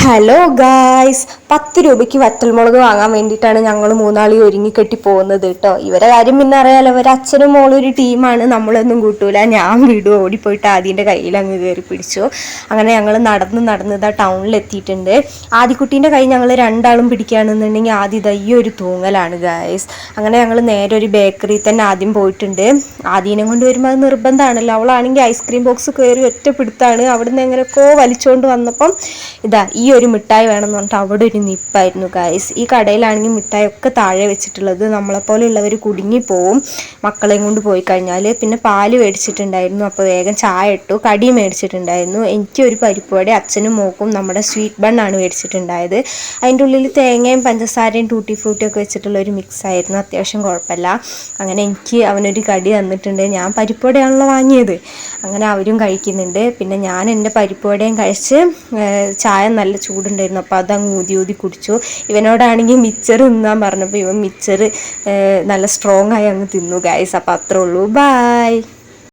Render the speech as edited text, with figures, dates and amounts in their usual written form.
Hello guys, 10 രൂപയ്ക്ക് വറ്റൽമുളക് വാങ്ങാൻ വേണ്ടിയിട്ടാണ് ഞങ്ങൾ മൂന്നാളി ഒരുങ്ങിക്കെട്ടി പോകുന്നത് കേട്ടോ. ഇവരെ കാര്യം പിന്നെ അറിയാലോ, ഇവരെ അച്ഛനും മോളും ഒരു ടീമാണ്. നമ്മളൊന്നും കൂട്ടൂല, ഞാൻ വീടും ഓടിപ്പോയിട്ട് ആദ്യൻ്റെ കയ്യിൽ അങ്ങ് കയറി പിടിച്ചു. അങ്ങനെ ഞങ്ങൾ നടന്ന് ഇതാ ടൗണിലെത്തിയിട്ടുണ്ട്. ആദ്യക്കുട്ടീൻ്റെ കൈ ഞങ്ങൾ രണ്ടാളും പിടിക്കുകയാണെന്നുണ്ടെങ്കിൽ ആദ്യം ഇതാ ഈ ഒരു തൂങ്ങലാണ് ഗായ്സ്. അങ്ങനെ ഞങ്ങൾ നേരെ ഒരു ബേക്കറി തന്നെ ആദ്യം പോയിട്ടുണ്ട്. ആദ്യനെ കൊണ്ട് വരുമ്പോൾ അത് നിർബന്ധമാണല്ലോ. അവളാണെങ്കിൽ ഐസ്ക്രീം ബോക്സ് കയറി ഒറ്റപ്പെടുത്താണ്. അവിടുന്ന് എങ്ങനെയൊക്കെയോ വലിച്ചുകൊണ്ട് വന്നപ്പം ഇതാ ഈ ഒരു മിഠായി വേണമെന്ന് പറഞ്ഞിട്ട് അവിടെ ഒരു നിപ്പായിരുന്നു ഗായ്സ്. ഈ കടയിലാണെങ്കിൽ മിഠായി ഒക്കെ താഴെ വെച്ചിട്ടുള്ളത്. നമ്മളെപ്പോലെയുള്ളവർ കുടുങ്ങിപ്പോവും മക്കളെയും കൊണ്ട് പോയി കഴിഞ്ഞാൽ. പിന്നെ പാല് മേടിച്ചിട്ടുണ്ടായിരുന്നു, അപ്പോൾ വേഗം ചായ ഇട്ടു. കടി മേടിച്ചിട്ടുണ്ടായിരുന്നു. എനിക്ക് ഒരു പരിപ്പ് വട, അച്ഛനും മോക്കും നമ്മുടെ സ്വീറ്റ് ബണ്ണാണ് മേടിച്ചിട്ടുണ്ടായത്. അതിൻ്റെ ഉള്ളിൽ തേങ്ങയും പഞ്ചസാരയും ടൂട്ടി ഫ്രൂട്ടിയും ഒക്കെ വെച്ചിട്ടുള്ള ഒരു മിക്സ് ആയിരുന്നു. അത്യാവശ്യം കുഴപ്പമില്ല. അങ്ങനെ എനിക്ക് അവനൊരു കടി തന്നിട്ടുണ്ട്. ഞാൻ പരിപ്പ് വടയാണല്ലോ വാങ്ങിയത്. അങ്ങനെ അവരും കഴിക്കുന്നുണ്ട്. പിന്നെ ഞാൻ എൻ്റെ പരിപ്പ് വടയും കഴിച്ച് ചായ നല്ല ചൂടുണ്ടായിരുന്നു, അപ്പോൾ അതങ്ങ് ഊതി കുടിച്ചു. ഇവനോടാണെങ്കിൽ മിച്ചർ തിന്നാൻ പറഞ്ഞപ്പോൾ ഇവൻ മിച്ചർ നല്ല സ്ട്രോങ് ആയി അങ്ങ് തിന്നു ഗൈസ്. അപ്പോൾ അത്രേ ഉള്ളൂ, ബായ്.